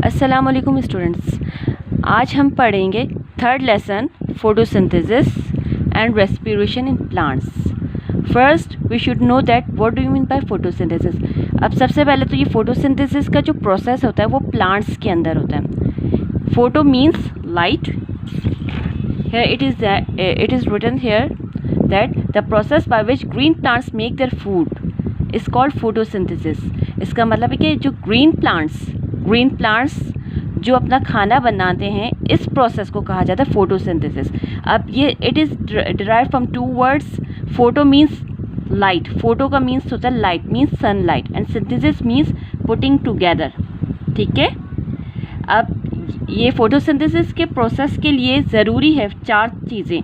अस्सलाम वालेकुम स्टूडेंट्स, आज हम पढ़ेंगे third lesson photosynthesis and respiration in plants. First we should know that what do you mean by photosynthesis. अब सबसे पहले तो ये फोटोसिंथेसिस का जो प्रोसेस होता है वो प्लांट्स के अंदर होता है। Photo means light, here it is written here that the process by which green plants make their food is called photosynthesis। इसका मतलब है कि जो ग्रीन प्लांट्स जो अपना खाना बनाते हैं, इस प्रोसेस को कहा जाता है फोटोसिंथेसिस। अब ये it is derive from two words. Photo means light, photo का मीन्स होता है light means sunlight, and synthesis means putting together. ठीक है, अब ये फोटोसिंथेसिस के प्रोसेस के लिए ज़रूरी है 4 चीज़ें।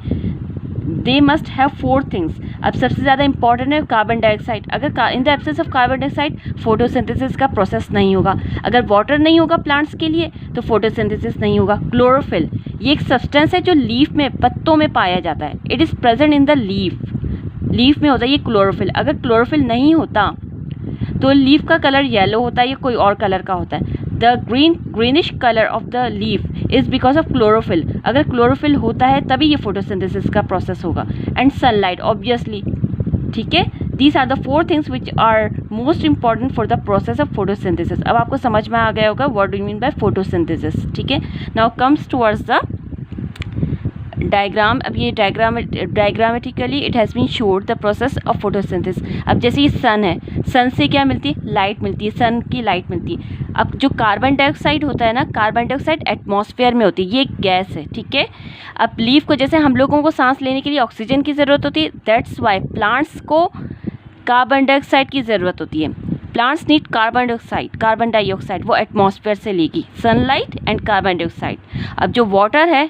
They must have 4 things. अब सबसे ज़्यादा इंपॉर्टेंट है कार्बन डाइऑक्साइड। अगर in the absence of carbon dioxide photosynthesis का प्रोसेस नहीं होगा। अगर वाटर नहीं होगा प्लांट्स के लिए तो फोटोसिंथेसिस नहीं होगा। क्लोरोफिल, ये एक सब्सटेंस है जो लीफ में, पत्तों में पाया जाता है। It is present in the leaf में होता है ये क्लोरोफिल। अगर क्लोरोफिल नहीं होता तो लीफ का कलर येलो होता है या कोई और कलर का होता है। The greenish colour of the leaf is because of chlorophyll. अगर क्लोरोफिल होता है तभी ये फोटोसिंथेसिस का प्रोसेस होगा। And sunlight obviously. ठीक है, these are the 4 things which are most important for the process of photosynthesis. अब आपको समझ में आ गया होगा what do you mean by photosynthesis. ठीक है, now comes towards the diagram. अब ये diagrammatically it has been shown the process of photosynthesis. अब जैसे ये सन है, सन से क्या मिलती है? लाइट मिलती है, सन की लाइट मिलती है। अब जो कार्बन डाइऑक्साइड होता है ना, कार्बन डाइऑक्साइड एटमॉस्फेयर में होती है, ये एक गैस है। ठीक है, अब लीफ को, जैसे हम लोगों को सांस लेने के लिए ऑक्सीजन की ज़रूरत होती है, दैट्स वाई प्लांट्स को कार्बन डाइऑक्साइड की ज़रूरत होती है। प्लांट्स नीड कार्बन डाइऑक्साइड वो एटमॉस्फेयर से लेगी, सनलाइट एंड कार्बन डाइऑक्साइड। अब जो वाटर है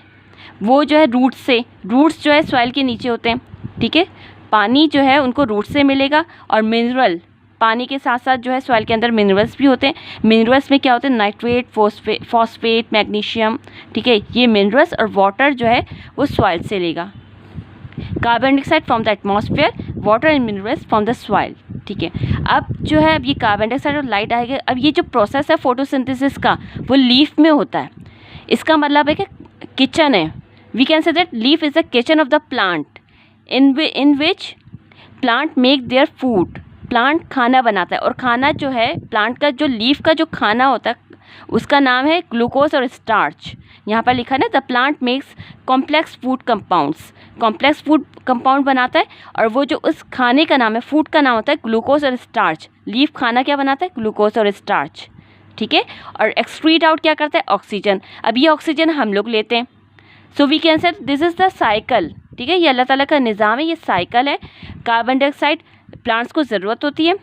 वो जो है रूट्स जो है सॉइल के नीचे होते हैं। ठीक है, पानी जो है उनको रूट से मिलेगा, और मिनरल, पानी के साथ साथ जो है सॉइल के अंदर मिनरल्स भी होते हैं। मिनरल्स में क्या होते हैं? Nitrate, phosphate, magnesium. ठीक है, ये मिनरल्स और वाटर जो है वो सॉइल से लेगा। Carbon dioxide from the atmosphere, water and minerals from the soil. ठीक है, अब जो है अब ये कार्बन डाइऑक्साइड और लाइट आएगा। अब ये जो प्रोसेस है फोटोसिंथेसिस का वो लीफ में होता है। इसका मतलब है कि किचन है। We can say that leaf is the kitchen of the plant in which plant make their food. Plant खाना बनाता है, और खाना जो है प्लांट का, जो लीफ का जो खाना होता है उसका नाम है ग्लूकोज और स्टार्च। यहाँ पर लिखा है ना, the plant makes complex food compounds. Complex food compound बनाता है, और वो जो उस खाने का नाम है, फूड का नाम होता है ग्लूकोज और स्टार्च। लीफ खाना क्या बनाता है? ग्लूकोज और स्टार्च। ठीक है, और एक्सक्रीट आउट क्या करता है? ऑक्सीजन। अब ये ऑक्सीजन हम लोग लेते हैं। So we can say this is the cycle. ठीक है, ये अल्लाह ताला का निज़ाम है, ये साइकिल है। कार्बन डाइऑक्साइड प्लांट्स को ज़रूरत होती है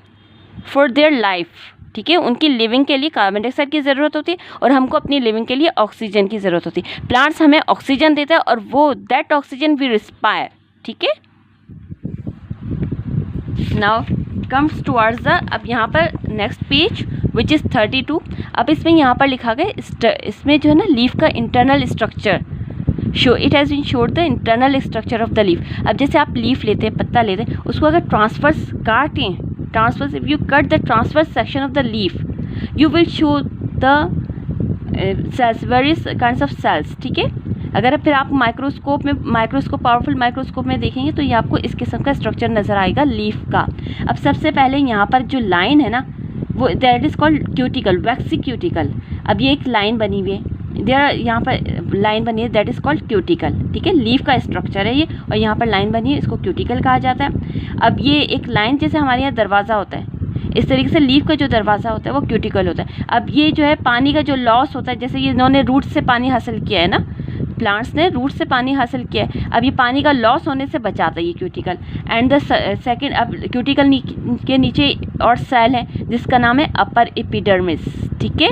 फॉर देयर लाइफ। ठीक है, उनकी लिविंग के लिए कार्बन डाइऑक्साइड की ज़रूरत होती है, और हमको अपनी लिविंग के लिए ऑक्सीजन की ज़रूरत होती है। प्लांट्स हमें ऑक्सीजन देता है, और वो दैट ऑक्सीजन वी रिस्पायर। ठीक है, नाउ कम्स टुवर्ड्स द, अब यहाँ पर नेक्स्ट पेज विच इज़ 32। अब इसमें यहाँ पर लिखा गया, इसमें जो है ना लीफ का internal structure show, it has been shown the internal structure of the leaf. अब जैसे आप लीफ लेते हैं, पत्ता लेते हैं, उसको अगर ट्रांसवर्स काटें, transverse, if you cut the transverse section of the leaf you will show the cells, various kinds of cells. ठीक है, अगर फिर आप पावरफुल माइक्रोस्कोप में देखेंगे तो ये आपको इस किस्म का स्ट्रक्चर नज़र आएगा लीफ का। अब सबसे पहले यहाँ पर जो लाइन है ना, वो that is called cuticle, vaccine cuticle. अब ये एक लाइन बनी हुई है, यहाँ पर लाइन बनी है, दैट इज़ कॉल्ड क्यूटिकल। ठीक है, लीफ का स्ट्रक्चर है ये, और यहाँ पर लाइन बनी है, इसको क्यूटिकल कहा जाता है। अब ये एक लाइन, जैसे हमारे यहाँ दरवाज़ा होता है, इस तरीके से लीफ का जो दरवाज़ा होता है वो क्यूटिकल होता है। अब ये जो है पानी का जो लॉस होता है, जैसे ये इन्होंने रूट से पानी हासिल किया है ना, प्लांट्स ने रूट से पानी हासिल किया है, अब ये पानी का लॉस होने से बचाता है ये क्यूटिकल। एंड द सेकेंड, अब क्यूटिकल के नीचे और सेल है जिसका नाम है अपर एपिडर्मिस। ठीक है,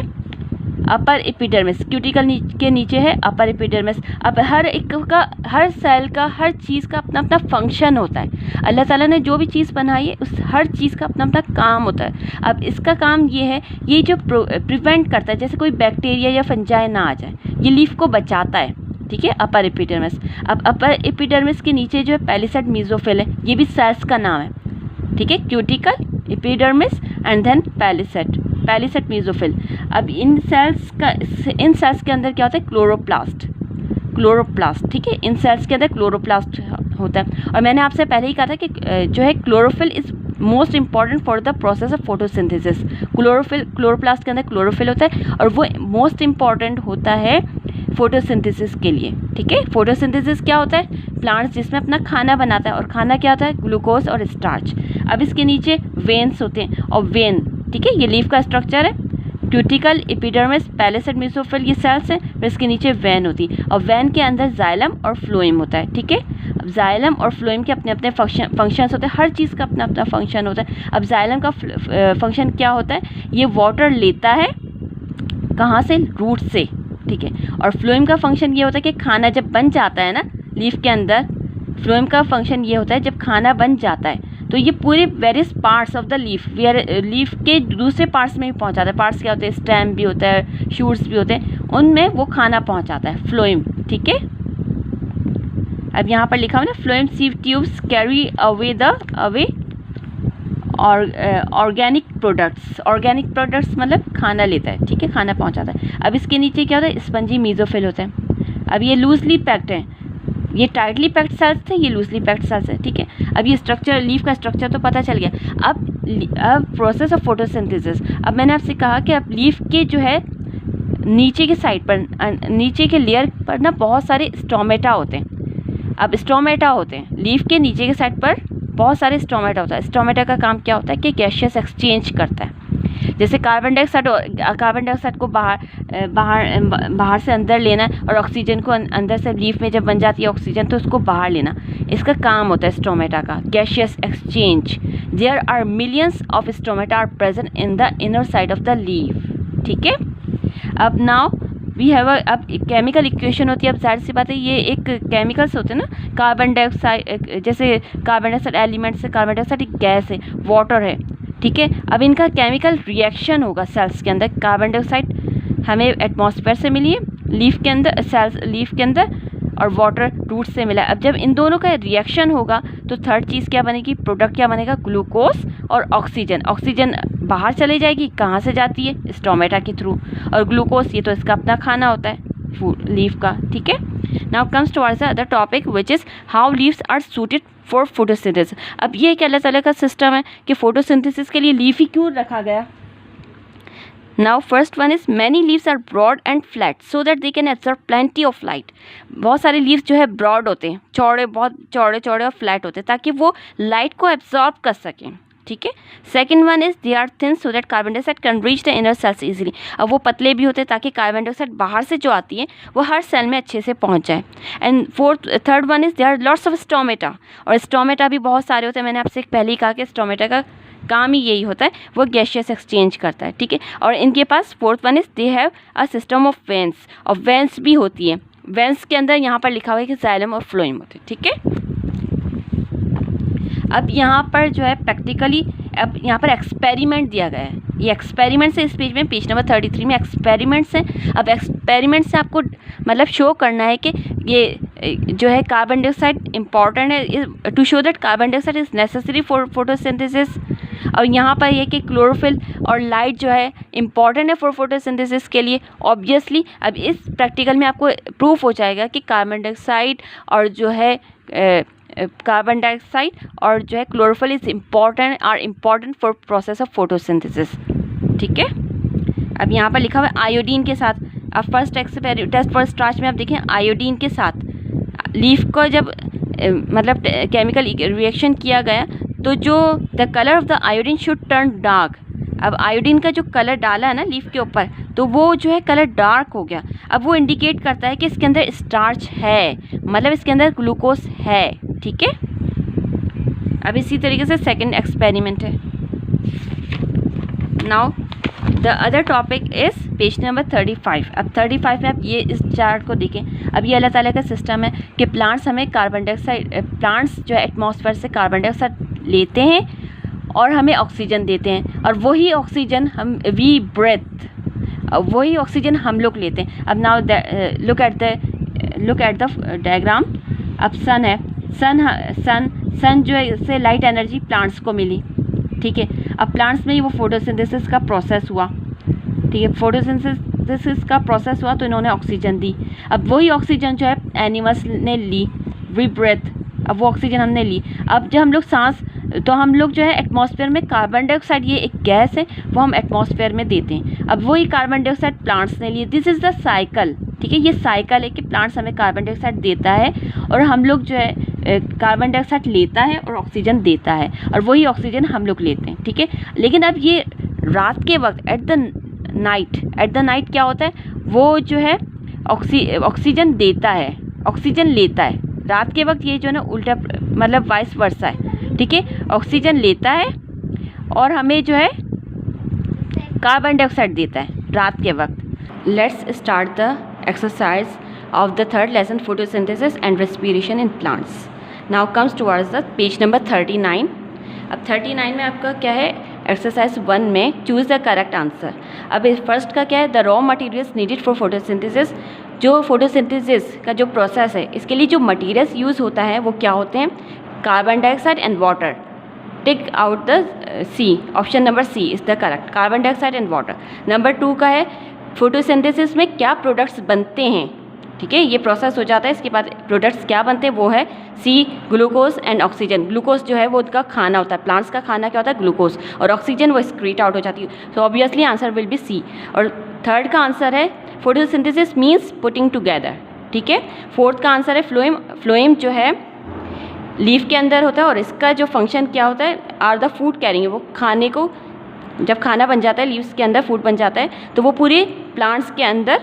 अपर एपिडर्मिस, क्यूटिकल के नीचे है अपर एपिडर्मिस। अब हर एक का, हर सेल का, हर चीज़ का अपना अपना फंक्शन होता है। अल्लाह ताला ने जो भी चीज़ बनाई है उस हर चीज़ का अपना अपना काम होता है। अब इसका काम ये है, ये जो प्रिवेंट करता है, जैसे कोई बैक्टीरिया या फंजाई ना आ जाए, ये लीफ को बचाता है। ठीक है, अपर एपिडर्मिस। अब अपर एपिडर्मिस के नीचे जो है पैलिसेड मेसोफिल है, ये भी सेल्स का नाम है। ठीक है, cuticle, epidermis and then palisade. Palisade mesophyll. अब इन सेल्स के अंदर क्या होता है, क्लोरोप्लास्ट, ठीक है, इन सेल्स के अंदर क्लोरोप्लास्ट होता है। और मैंने आपसे पहले ही कहा था कि जो है chlorophyll is most important for the process of photosynthesis. Chloroplast के अंदर क्लोरोफिल होता है और वो मोस्ट इंपॉर्टेंट होता है फोटोसिंथेसिस के लिए, ठीक है। फोटोसिंथेसिस क्या होता है, प्लांट्स जिसमें अपना खाना बनाता है, और खाना क्या होता है, ग्लूकोज और स्टार्च। अब इसके नीचे वेन्स होते हैं, और वेन, ठीक है, ये लीफ का स्ट्रक्चर है, क्यूटिकल, एपिडर्मिस, पैलिसेड मेसोफिल ये सेल्स हैं, फिर इसके नीचे वैन होती है, और वैन के अंदर जाइलम और फ्लोएम होता है, ठीक है। अब जाइलम और फ्लोएम के अपने अपने फंक्शंस होते हैं, हर चीज़ का अपना अपना फंक्शन होता है। अब जाइलम का फंक्शन क्या होता है, ये वाटर लेता है कहाँ से, रूट से, ठीक है। और फ्लोएम का फंक्शन ये होता है कि खाना जब बन जाता है ना लीफ के अंदर, फ्लोएम का फंक्शन ये होता है जब खाना बन जाता है तो ये पूरे various parts of the leaf, leaf के दूसरे पार्ट्स में भी पहुंचाता है। पार्ट्स क्या होते हैं, स्टेम भी होता है, शूट्स भी होते हैं, उनमें वो खाना पहुंचाता है, फ्लोएम, ठीक है। अब यहाँ पर लिखा हुआ ना, phloem sieve tubes carry away organic products मतलब खाना लेता है, ठीक है, खाना पहुंचाता है। अब इसके नीचे क्या होता है, स्पंजी मेसोफिल होता है। अब ये लूजली पैक्ड है, ये टाइटली पैक्ड सेल्स थे, ये लूजली पैक्ड सेल्स है, ठीक है। अब ये स्ट्रक्चर, लीफ का स्ट्रक्चर तो पता चल गया। अब प्रोसेस ऑफ फोटोसिंथेसिस, अब मैंने आपसे कहा कि अब लीफ के जो है नीचे के साइड पर, नीचे के लेयर पर ना बहुत सारे स्टोमेटा होते हैं। अब स्टोमेटा होते हैं लीफ के नीचे के साइड पर, बहुत सारे स्टोमेटा होता है। स्टोमेटा का काम क्या होता है कि गैसियस एक्सचेंज करता है, जैसे कार्बन डाइऑक्साइड को बाहर से अंदर लेना और ऑक्सीजन को अंदर से, लीफ में जब बन जाती है ऑक्सीजन तो उसको बाहर लेना, इसका काम होता है स्टोमेटा का, gaseous exchange. There are millions of stomata are present in the inner side of the leaf, ठीक है। अब नाउ वी हैव अब केमिकल इक्वेशन होती है। अब जाहिर सी बात है ये एक केमिकल्स होते हैं ना, कार्बन डाइऑक्साइड, जैसे कार्बन डाइऑक्साइड एलिमेंट से, कार्बन डाइऑक्साइड एक गैस है, वाटर है, ठीक है। अब इनका केमिकल रिएक्शन होगा सेल्स के अंदर। कार्बन डाइऑक्साइड हमें एटमॉस्फेयर से मिली है लीफ के अंदर, सेल्स लीफ के अंदर, और वाटर रूट से मिला। अब जब इन दोनों का रिएक्शन होगा तो थर्ड चीज़ क्या बनेगी, प्रोडक्ट क्या बनेगा, ग्लूकोज और ऑक्सीजन। ऑक्सीजन बाहर चली जाएगी, कहाँ से जाती है, स्टोमेटा के थ्रू, और ग्लूकोज ये तो इसका अपना खाना होता है लीफ का, ठीक है। Now comes towards the other topic which is how leaves are suited for photosynthesis. अब ये एक अलग अलग का सिस्टम है कि फोटोसिंथेसिस के लिए लीफ ही क्यों रखा गया। Now first one is many leaves are broad and flat so that they can absorb plenty of light। बहुत सारे लीव्स जो है ब्रॉड होते हैं, चौड़े, बहुत चौड़े चौड़े और फ्लैट होते हैं ताकि वो लाइट को एब्जॉर्ब कर सकें, ठीक है। Second one is they are thin so that carbon dioxide can reach the inner cells easily. अब वो पतले भी होते हैं ताकि कार्बन डाइऑक्साइड बाहर से जो आती है वो हर सेल में अच्छे से पहुंच जाए। And third one is they are lots of stomata, और स्टोमेटा भी बहुत सारे होते हैं। मैंने आपसे पहले ही कहा कि स्टोमेटा का काम ही यही होता है, वो गैसियस एक्सचेंज करता है, ठीक है। और इनके पास fourth one is they have a system of veins, और वेन्स भी होती है। वेन्स के अंदर यहाँ पर लिखा हुआ है कि जाइलम और फ्लोएम होते हैं, ठीक है। अब यहाँ पर जो है प्रैक्टिकली, अब यहाँ पर एक्सपेरिमेंट दिया गया है, ये एक्सपेरिमेंट्स है इस पेज में, पेज नंबर 33 में एक्सपेरिमेंट्स हैं। अब एक्सपेरिमेंट से आपको मतलब शो करना है कि ये जो है कार्बन डाइऑक्साइड इम्पॉर्टेंट है, to show that carbon dioxide is necessary for photosynthesis. और यहाँ पर ये कि क्लोरोफिल और लाइट जो है इम्पॉर्टेंट है फॉर फोटोसिंथेसिस के लिए ऑब्वियसली। अब इस प्रैक्टिकल में आपको प्रूफ हो जाएगा कि कार्बन डाइऑक्साइड और जो है कार्बन डाइऑक्साइड और जो है chlorophyll is important for process of photosynthesis, ठीक है। अब यहाँ पर लिखा हुआ है आयोडीन के साथ। अब फर्स्ट टेस्ट फॉर स्टार्च में आप देखें आयोडीन के साथ लीफ को जब मतलब केमिकल रिएक्शन किया गया तो जो the colour of the iodine should turn dark. अब आयोडीन का जो कलर डाला है ना लीफ के ऊपर तो वो जो है कलर डार्क हो गया। अब वो इंडिकेट करता है कि इसके अंदर स्टार्च है, मतलब इसके अंदर ग्लूकोज है, ठीक है। अब इसी तरीके से सेकंड एक्सपेरिमेंट है। Now the other topic is page number 35। अब 35 में आप ये इस चार्ट को देखें। अब ये अल्लाह ताला का सिस्टम है कि प्लांट्स हमें कार्बन डाइऑक्साइड, प्लांट्स जो है एटमॉस्फेयर से कार्बन डाइऑक्साइड लेते हैं और हमें ऑक्सीजन देते हैं, और वही ऑक्सीजन हम वी ब्रेथ, वही ऑक्सीजन हम लोग लेते हैं। अब now look at the diagram. अब सन है, सन जो है इससे लाइट एनर्जी प्लांट्स को मिली, ठीक है। अब प्लांट्स में वो फोटोसिंथेसिस का प्रोसेस हुआ, ठीक है, फोटोसिंथेसिस का प्रोसेस हुआ तो इन्होंने ऑक्सीजन दी। अब वही ऑक्सीजन जो है एनिमल्स ने ली, वी ब्रेथ, अब वो ऑक्सीजन हमने ली। अब जब हम लोग सांस, तो हम लोग जो है एटमॉस्फेयर में कार्बन डाइऑक्साइड, ये एक गैस है, वो हम एटमॉस्फेयर में देते हैं। अब वही कार्बन डाइऑक्साइड प्लांट्स ने लिए। दिस इज़ द साइकिल, ठीक है, ये साइकिल है कि प्लांट्स हमें कार्बन डाइऑक्साइड देता है और हम लोग जो है कार्बन डाइऑक्साइड लेता है और ऑक्सीजन देता है, और वही ऑक्सीजन हम लोग लेते हैं, ठीक है। लेकिन अब ये रात के वक्त एट द नाइट क्या होता है, वो जो है ऑक्सीजन देता है, ऑक्सीजन लेता है। रात के वक्त ये जो है ना उल्टा, मतलब वाइस वर्सा है, ठीक है, ऑक्सीजन लेता है और हमें जो है कार्बन डाइऑक्साइड देता है रात के वक्त। Let's start the exercise of the third lesson, photosynthesis and respiration in plants. Now comes towards the page number 39। अब 39 में आपका क्या है, एक्सरसाइज 1 में चूज़ द करेक्ट आंसर। अब इस फर्स्ट का क्या है, the raw materials needed for photosynthesis. जो फोटोसिंथेसिस का जो प्रोसेस है, इसके लिए जो मटेरियल्स यूज़ होता है वो क्या होते हैं, carbon dioxide and water. Tick out the C, option number C is the correct, carbon dioxide and water. Number 2 का है फोटोसिंथेसिस में क्या प्रोडक्ट्स बनते हैं, ठीक है, ये प्रोसेस हो जाता है, इसके बाद प्रोडक्ट्स क्या बनते हैं वो है सी, ग्लूकोज एंड ऑक्सीजन। ग्लूकोज जो है वो उनका खाना होता है, प्लांट्स का खाना क्या होता है, ग्लूकोज, और ऑक्सीजन वो एक्सक्रीट आउट हो जाती है, तो obviously answer will be C. और थर्ड का आंसर है फोटोसिंथेसिस मीन्स पुटिंग टुगेदर, ठीक है। फोर्थ का आंसर है फ्लोएम। फ्लोएम जो है लीफ के अंदर होता है और इसका जो फंक्शन क्या होता है, आर द फूड कैरिंग, वो खाने को, जब खाना बन जाता है लीव्स के अंदर, फूड बन जाता है, तो वो पूरे प्लांट्स के अंदर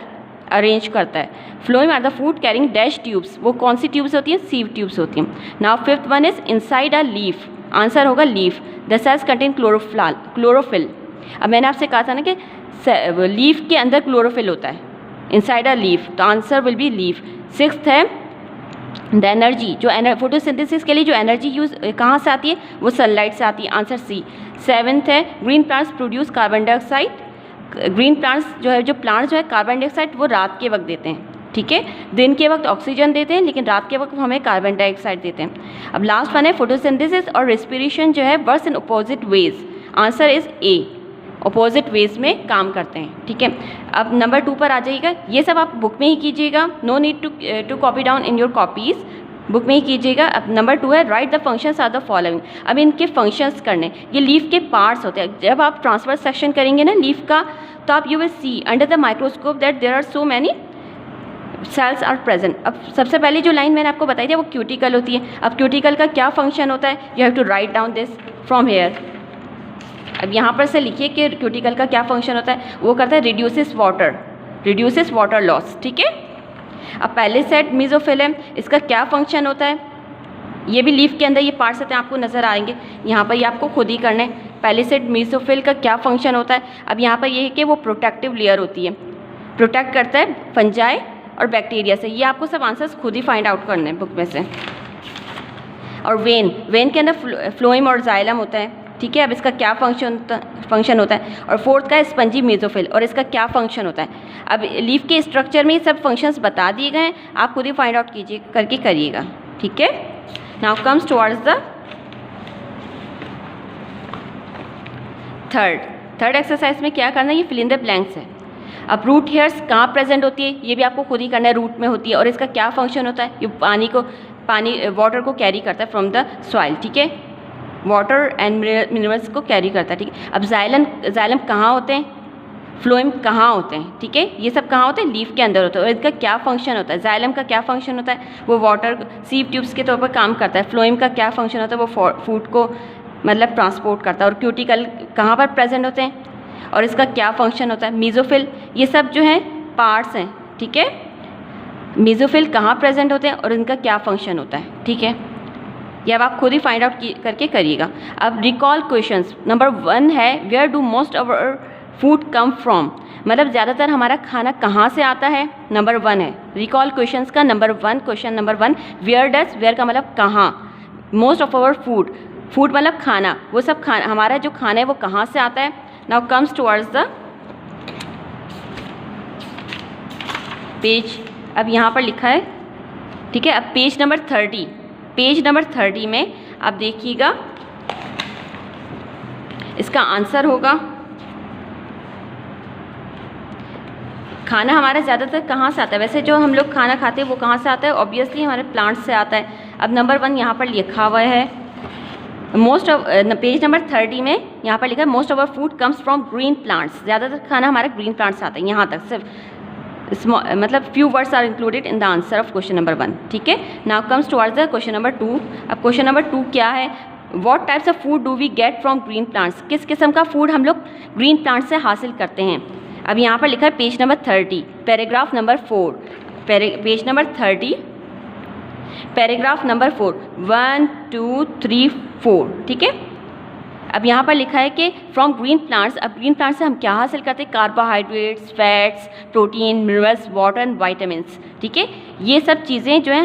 अरेंज करता है। Phloem are the food carrying dash tubes, वो कौन सी ट्यूब्स होती हैं, सीव ट्यूब्स होती हैं। Now fifth one is inside a leaf, answer होगा leaf. The cells contain chlorophyll. अब मैंने आपसे कहा था ना कि लीफ के अंदर क्लोरोफिल होता है, इनसाइड अ लीफ, तो answer will B leaf. Sixth है द एनर्जी, जो फोटोसिंथेसिस के लिए जो एनर्जी यूज कहाँ से आती है, वो सनलाइट से आती है, आंसर सी। सेवन्थ है green plants produce carbon dioxide. Green plants जो है, जो प्लांट्स जो है कार्बन डाइऑक्साइड वो रात के वक्त देते हैं, ठीक है, दिन के वक्त ऑक्सीजन देते हैं, लेकिन रात के वक्त हमें कार्बन डाइऑक्साइड देते हैं। अब लास्ट वन है फोटोसिंथेसिस और रेस्पिरेशन जो है works in opposite ways, answer is A, opposite ways में काम करते हैं, ठीक है। अब नंबर 2 पर आ जाइएगा, ये सब आप बुक में ही कीजिएगा, no need to copy down in your copies, book में ही कीजिएगा। अब नंबर 2 है write the functions are the following. अब इनके फंक्शंस करने, ये लीफ के पार्ट्स होते हैं, जब आप ट्रांसफर सेक्शन करेंगे ना लीफ का, तो आप you will see under the microscope that there are so many cells are present. अब सबसे पहले जो लाइन मैंने आपको बताई थी वो क्यूटिकल होती है। अब क्यूटिकल का क्या फंक्शन होता है, you have to write down this from here. अब यहाँ पर से लिखिए कि क्यूटिकल का क्या फंक्शन होता है, वो करता है रिड्यूसेस वाटर लॉस, ठीक है। अब पहले सेट मेसोफिलम, इसका क्या फंक्शन होता है, ये भी लीफ के अंदर ये पार्ट्स होते हैं, आपको नज़र आएंगे यहाँ पर, ये आपको खुद ही करना है। पहले सेट मेसोफिल का क्या फंक्शन होता है, अब यहाँ पर ये है कि वो प्रोटेक्टिव लेयर होती है, प्रोटेक्ट करता है फंजाई और बैक्टीरिया से। ये आपको सब आंसर्स खुद ही फाइंड आउट करने हैं बुक में से। और वेन के अंदर फ्लोएम और जाइलम होता है, ठीक है। अब इसका क्या फंक्शन होता है। और फोर्थ का है स्पंजी मेसोफिल, और इसका क्या फंक्शन होता है। अब लीफ के स्ट्रक्चर में सब फंक्शंस बता दिए गए हैं, आप खुद ही फाइंड आउट कीजिए, करके करिएगा, ठीक है। Now comes towards the third exercise में क्या करना है, ये फिल इन द ब्लैंक्स है। अब रूट हेयर्स कहाँ प्रेजेंट होती है, ये भी आपको खुद ही करना है, रूट में होती है, और इसका क्या फंक्शन होता है, ये वाटर को कैरी करता है फ्रॉम द सॉइल, ठीक है, वाटर एंड मिनरल्स को कैरी करता है, ठीक है। अब जाइलम कहाँ होते हैं, फ्लोएम कहाँ होते हैं, ठीक है, ये सब कहाँ होते हैं, लीफ के अंदर होते हैं। और इनका क्या फंक्शन होता है, जाइलम का क्या फंक्शन होता है, वो वाटर सीव ट्यूब्स के तौर पर काम करता है। फ्लोएम का क्या फंक्शन होता है, वो फूड को मतलब ट्रांसपोर्ट करता है। और क्यूटिकल कहाँ पर प्रेजेंट होते हैं, और इसका क्या फंक्शन होता है। मेसोफिल, ये सब जो है पार्ट्स हैं, ठीक है। मेसोफिल कहाँ प्रेजेंट होते हैं और इनका क्या फंक्शन होता है, ठीक है। ये अब आप खुद ही फाइंड आउट करके करिएगा। अब रिकॉल क्वेश्चंस, नंबर 1 है where do most of our food come from, मतलब ज़्यादातर हमारा खाना कहाँ से आता है, नंबर 1 है। रिकॉल क्वेश्चंस का नंबर 1, क्वेश्चन नंबर 1, वेयर का मतलब कहाँ, मोस्ट ऑफ आवर फूड मतलब खाना, वो सब खाना, हमारा जो खाना है वो कहाँ से आता है। Now comes towards the page, अब यहाँ पर लिखा है, ठीक है। अब पेज नंबर 30 में आप देखिएगा, इसका आंसर होगा, खाना हमारा ज़्यादातर कहाँ से आता है? वैसे जो हम लोग खाना खाते हैं वो कहाँ से आता है? ऑब्वियसली हमारे प्लांट्स से आता है। अब नंबर 1 यहाँ पर लिखा हुआ है, मोस्ट ऑफ पेज नंबर 30 में यहाँ पर लिखा है most of our food comes from green plants. ज़्यादातर खाना हमारा ग्रीन प्लांट्स से आता है। यहाँ तक सिर्फ मतलब few words are included in the answer of question number 1। ठीक है, now comes towards the question number 2। अब क्वेश्चन नंबर 2 क्या है? What types of food do we get from green plants? किस किस्म का फूड हम लोग ग्रीन प्लांट्स से हासिल करते हैं? अब यहाँ पर लिखा है page number 30, paragraph number 4, page number 30, paragraph number 4, 1 2 3 4। ठीक है, अब यहाँ पर लिखा है कि फ्रॉम ग्रीन प्लांट्स। अब ग्रीन प्लांट्स से हम क्या हासिल करते हैं? Carbohydrates, fats, protein, minerals, water and vitamins. ठीक है, ये सब चीज़ें जो हैं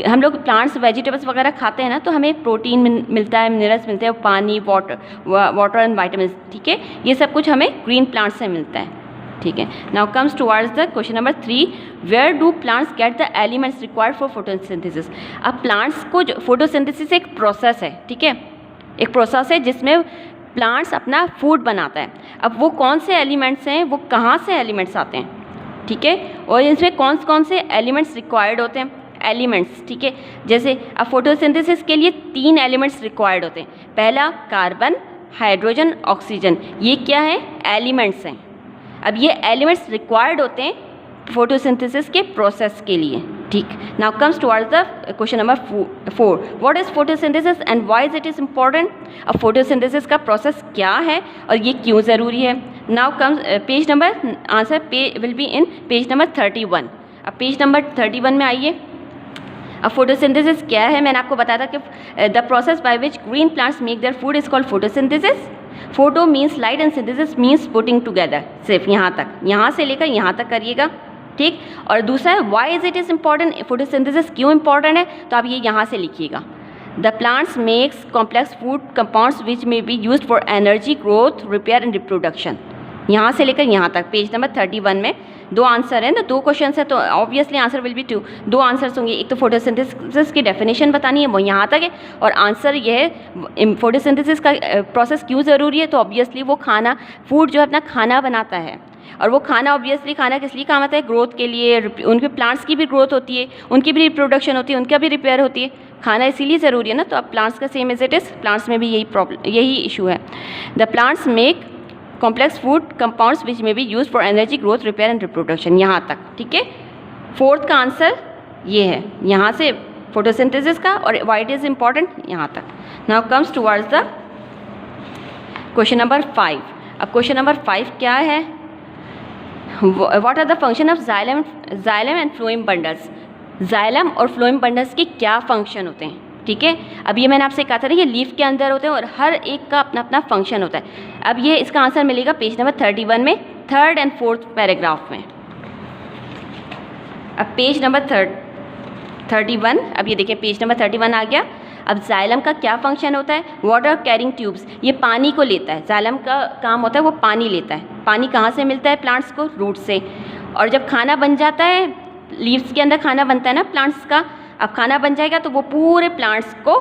हम लोग प्लांट्स वेजिटेबल्स वगैरह खाते हैं ना, तो हमें प्रोटीन मिलता है, मिनरल्स मिलते हैं, पानी, वाटर एंड वाइटामिन्स। ठीक है, ये सब कुछ हमें ग्रीन प्लांट्स से मिलता है। ठीक है, now comes towards the question number 3, where do plants get the elements required for photosynthesis? अब प्लांट्स को जो फोटोसिंथेसिस एक प्रोसेस है, ठीक है, एक प्रोसेस है जिसमें प्लांट्स अपना फूड बनाता है। अब वो कौन से एलिमेंट्स हैं, वो कहाँ से एलिमेंट्स आते हैं? ठीक है, और इसमें कौन से एलिमेंट्स रिक्वायर्ड होते हैं? एलिमेंट्स। ठीक है, जैसे अब फोटोसिंथेसिस के लिए 3 एलिमेंट्स रिक्वायर्ड होते हैं। पहला कार्बन, हाइड्रोजन, ऑक्सीजन। ये क्या है? एलिमेंट्स हैं। अब ये एलिमेंट्स रिक्वायर्ड होते हैं फोटोसिंथेसिस के प्रोसेस के लिए। ठीक, now comes towards the question number 4, what is photosynthesis and why is it is important? अब फोटोसिंथेसिस का प्रोसेस क्या है और ये क्यों ज़रूरी है? Now comes page number answer will be in page number 31। अब पेज नंबर 31 में आइए। अब फोटोसिंथेसिस क्या है? मैंने आपको बताया था कि the process by which green plants make their food is called photosynthesis. Photo means light and synthesis means putting together. सिर्फ यहाँ तक, यहाँ से लेकर यहाँ तक करिएगा। ठीक, और दूसरा है why is it is important? Photosynthesis क्यों इंपॉर्टेंट है? तो आप ये यहाँ से लिखिएगा, the plants makes complex food compounds which may be used for energy, growth, repair and reproduction. यहाँ से लेकर यहाँ तक पेज नंबर 31 में 2 आंसर हैं ना, 2 क्वेश्चन है, तो obviously answer will B 2 answers होंगे। एक तो फोटोसिंथेसिस की डेफिनेशन बतानी है, वो यहाँ तक है, और आंसर ये है फोटोसिंथेसिस का प्रोसेस क्यों ज़रूरी है। तो ऑब्वियसली वो खाना, फूड जो है अपना खाना बनाता है, और वो खाना ऑब्वियसली खाना किस लिए काम आता है? ग्रोथ के लिए। उनके प्लांट्स की भी ग्रोथ होती है, उनकी भी रिप्रोडक्शन होती है, उनका भी रिपेयर होती है। खाना इसीलिए ज़रूरी है ना। तो अब प्लांट्स का same as it is, plants में भी यही इशू है। The plants make complex food compounds which may be use for energy, growth, repair and reproduction. यहाँ तक। ठीक है, 4th का आंसर ये है, यहाँ से फोटोसिंथेसिस का, और व्हाई इट इज इम्पॉर्टेंट यहाँ तक। Now comes towards the question number 5। अब क्वेश्चन नंबर 5 क्या है? What are the function of xylem and phloem bundles? Xylem और फ्लोएम बंडल्स के क्या फंक्शन होते हैं? ठीक है, अब ये मैंने आपसे कहा था ना, ये लीफ के अंदर होते हैं और हर एक का अपना अपना फंक्शन होता है। अब ये इसका आंसर मिलेगा पेज नंबर 31 में, 3rd एंड 4th पैराग्राफ में। अब पेज नंबर 31, अब ये देखिए पेज नंबर 31 आ गया। अब जाइलम का क्या फंक्शन होता है? वाटर कैरिंग ट्यूब्स, ये पानी को लेता है। जाइलम का काम होता है वो पानी लेता है। पानी कहाँ से मिलता है प्लांट्स को? रूट से। और जब खाना बन जाता है, लीव्स के अंदर खाना बनता है ना प्लांट्स का, अब खाना बन जाएगा तो वो पूरे प्लांट्स को,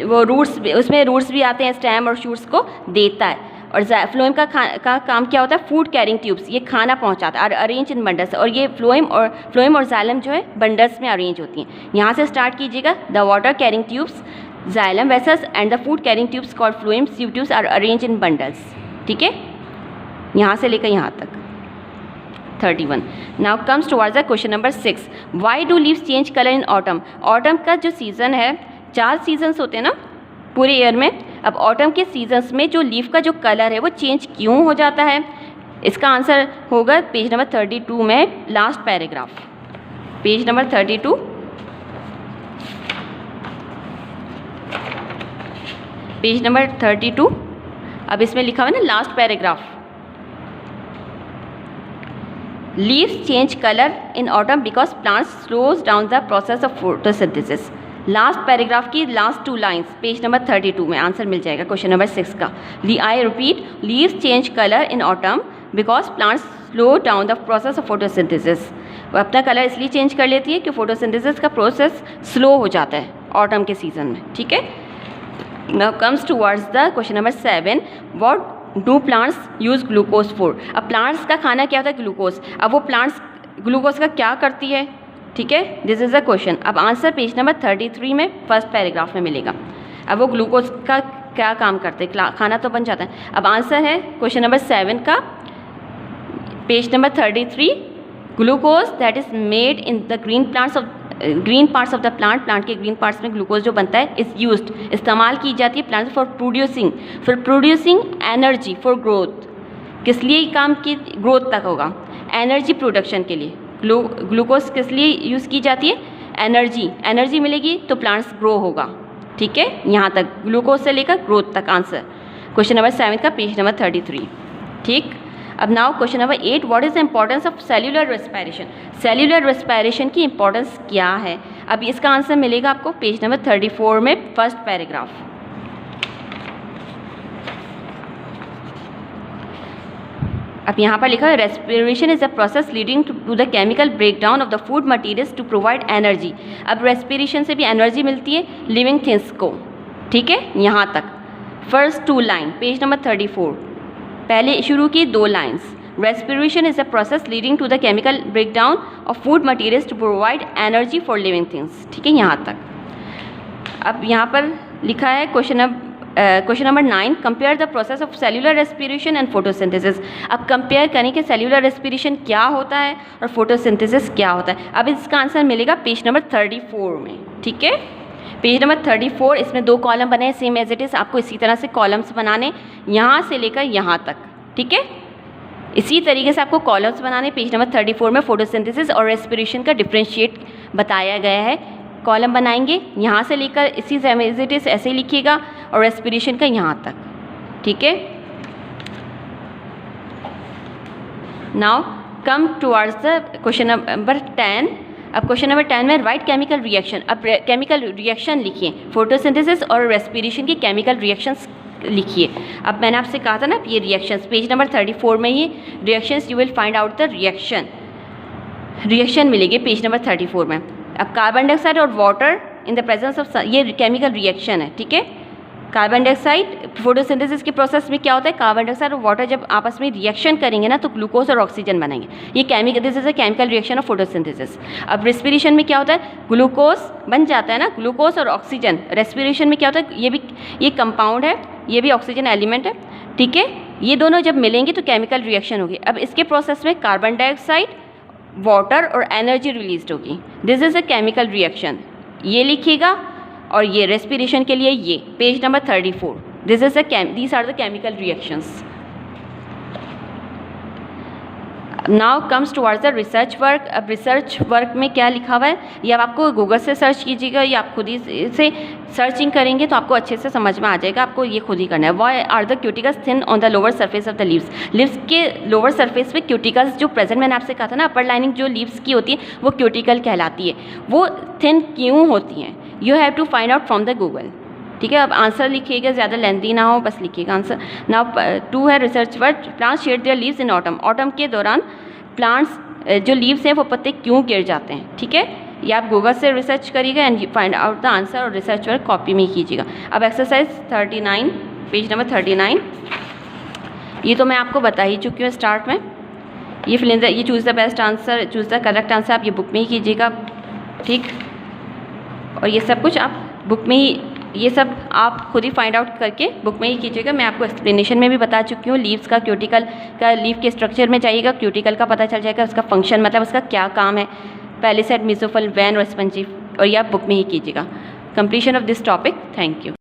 वो रूट्स, उसमें रूट्स भी आते हैं, स्टेम और शूट्स को देता है। और फ्लोएम का काम क्या होता है? फूड कैरिंग ट्यूब्स, ये खाना पहुंचाता है, अरेंज इन बंडल्स। और ये फ्लोएम और जाइलम जो है बंडल्स में अरेंज होती हैं। यहाँ से स्टार्ट कीजिएगा, the water carrying tubes, xylem vessels and the food carrying tubes called phloem sieve tubes are arrange in bundles. ठीक है, यहाँ से लेकर यहाँ तक 31। Now comes towards the question number 6, why do leaves change colour in autumn? Autumn का जो season है, 4 सीजन्स होते हैं ना पूरे ईयर में। अब ऑटम के सीजन्स में जो लीफ का जो कलर है वो चेंज क्यों हो जाता है? इसका आंसर होगा पेज नंबर 32 में, last paragraph, page number 32, page number 32। अब इसमें लिखा हुआ है ना last paragraph, leaves change colour in autumn because plants slows down the process of photosynthesis. Last paragraph की लास्ट 2 लाइन्स, पेज नंबर 32 में आंसर मिल जाएगा क्वेश्चन नंबर 6 का। I repeat, leaves change colour in autumn because plants slow down the process of photosynthesis. वो अपना colour इसलिए change कर लेती है कि फोटोसिंथेसिस का प्रोसेस स्लो हो जाता है ऑटम के सीजन में। ठीक है, now comes towards the question number 7, what do plants use glucose for. अब प्लांट्स का खाना क्या होता है, ग्लूकोज। अब वो प्लांट्स ग्लूकोज का क्या करती है, ठीक है, दिस इज़ द क्वेश्चन। अब आंसर पेज नंबर 33 में फर्स्ट पैराग्राफ में मिलेगा। अब वो ग्लूकोज का क्या काम करते हैं, खाना तो बन जाता है। अब आंसर है क्वेश्चन नंबर 7 का page number 33, glucose that is made in the green parts of the plant के ग्रीन पार्ट्स में ग्लूकोज जो बनता है इज यूज्ड, इस्तेमाल की जाती है plant for producing energy for growth. किस लिए काम की, ग्रोथ तक होगा, एनर्जी प्रोडक्शन के लिए ग्लूकोज किस लिए यूज़ की जाती है, एनर्जी मिलेगी तो प्लांट्स ग्रो होगा, ठीक है। यहाँ तक ग्लूकोज से लेकर ग्रोथ तक आंसर क्वेश्चन नंबर 7 का पेज नंबर 33, ठीक। अब now question number 8, what is the importance of cellular respiration. Cellular respiration की इंपॉर्टेंस क्या है, अब इसका आंसर मिलेगा आपको पेज नंबर 34 में फर्स्ट पैराग्राफ। अब यहाँ पर लिखा है respiration is a process leading to the chemical breakdown of the food materials to provide energy. अब रेस्पिरेशन से भी एनर्जी मिलती है लिविंग थिंग्स को, ठीक है। यहाँ तक फर्स्ट 2 लाइन पेज नंबर 34, पहले शुरू की 2 lines, respiration is a process leading to the chemical breakdown of food materials to provide energy for living things, ठीक है, यहाँ तक। अब यहाँ पर लिखा है question number 9, compare the process of cellular respiration and photosynthesis. अब कंपेयर करें कि सेल्यूलर रेस्पिरेशन क्या होता है और फोटोसिंथेसिस क्या होता है। अब इसका आंसर मिलेगा पेज नंबर 34 में, ठीक है। पेज नंबर 34, इसमें 2 कॉलम बने हैं सेम एज इट इज़, आपको इसी तरह से कॉलम्स बनाने यहाँ से लेकर यहाँ तक, ठीक है। इसी तरीके से आपको कॉलम्स बनाने पेज नंबर 34 में फोटोसिंथेसिस और रेस्पिरेशन का डिफ्रेंशिएट बताया गया है। कॉलम बनाएंगे यहाँ से लेकर इसी सेम एज इट इज़ ऐसे ही लिखिएगा और रेस्पिरेशन का यहाँ तक, ठीक है। Now come towards the question number 10। अब क्वेश्चन नंबर 10 में राइट केमिकल रिएक्शन। अब केमिकल रिएक्शन लिखिए, फोटोसिंथेसिस और रेस्पिरेशन की केमिकल रिएक्शंस लिखिए। अब मैंने आपसे कहा था ना ये रिएक्शंस, पेज नंबर 34 में ही reactions you will find out the reaction मिलेगी पेज नंबर 34 में। अब कार्बन डाइऑक्साइड और water in the presence of, ये केमिकल रिएक्शन है, ठीक है। कार्बन डाइऑक्साइड फोटोसिंथेसिस के प्रोसेस में क्या होता है, कार्बन डाइऑक्साइड और वाटर जब आपस में रिएक्शन करेंगे ना तो ग्लूकोज और ऑक्सीजन बनेंगे, ये this is a chemical reaction of photosynthesis. अब रेस्पिरेशन में क्या होता है, ग्लूकोज बन जाता है ना, ग्लूकोज और ऑक्सीजन। रेस्पिरेशन में क्या होता है, ये कंपाउंड है, ये भी ऑक्सीजन एलिमेंट है, ठीक है। ये दोनों जब मिलेंगे तो केमिकल रिएक्शन होगी। अब इसके प्रोसेस में कार्बन डाइऑक्साइड, वाटर और एनर्जी रिलीज होगी, this is a chemical reaction, ये लिखिएगा। और ये रेस्पिरेशन के लिए ये page number 34, these are the chemical reactions. Now comes towards the research work. अब रिसर्च वर्क में क्या लिखा हुआ है, ये अब आपको गूगल से सर्च कीजिएगा या आप खुद ही से सर्चिंग करेंगे तो आपको अच्छे से समझ में आ जाएगा, आपको ये खुद ही करना है। Why are the cuticles thin on the lower surface of the leaves. Leaves के लोअर सरफेस पे क्यूटिकल्स जो प्रेजेंट, मैंने आपसे कहा था ना अपर लाइनिंग जो लीव्स की होती है वो क्यूटिकल कहलाती है, वो थिन क्यों होती हैं, you have to find out from the Google, ठीक है। अब आंसर लिखिएगा, ज़्यादा लेंथी ना हो, बस लिखिएगा आंसर। नाउ 2 है research work, plants shade there leaves in autumn. Autumn के दौरान प्लांट्स जो लीव्स हैं वो पत्ते क्यों गिर जाते हैं, ठीक है। ये आप गूगल से रिसर्च करिएगा and find out the answer, और रिसर्च वर्क कॉपी में ही कीजिएगा। अब एक्सरसाइज 39 पेज नंबर 39, ये तो मैं आपको बता ही चुकी हूँ स्टार्ट में। ये फिल ये choose the best answer, choose the correct answer आप ये बुक में ही कीजिएगा, ठीक। और ये सब कुछ आप बुक में ही, ये सब आप खुद ही फाइंड आउट करके बुक में ही कीजिएगा। मैं आपको एक्सप्लेनेशन में भी बता चुकी हूँ। लीव्स का, क्यूटिकल का, लीव के स्ट्रक्चर में जाइएगा, क्यूटिकल का पता चल जाएगा, उसका फंक्शन मतलब उसका क्या काम है, पैलिसेड, मेसोफिल, वैन और स्पंजी, और ये आप बुक में ही कीजिएगा। Completion of this topic, thank you.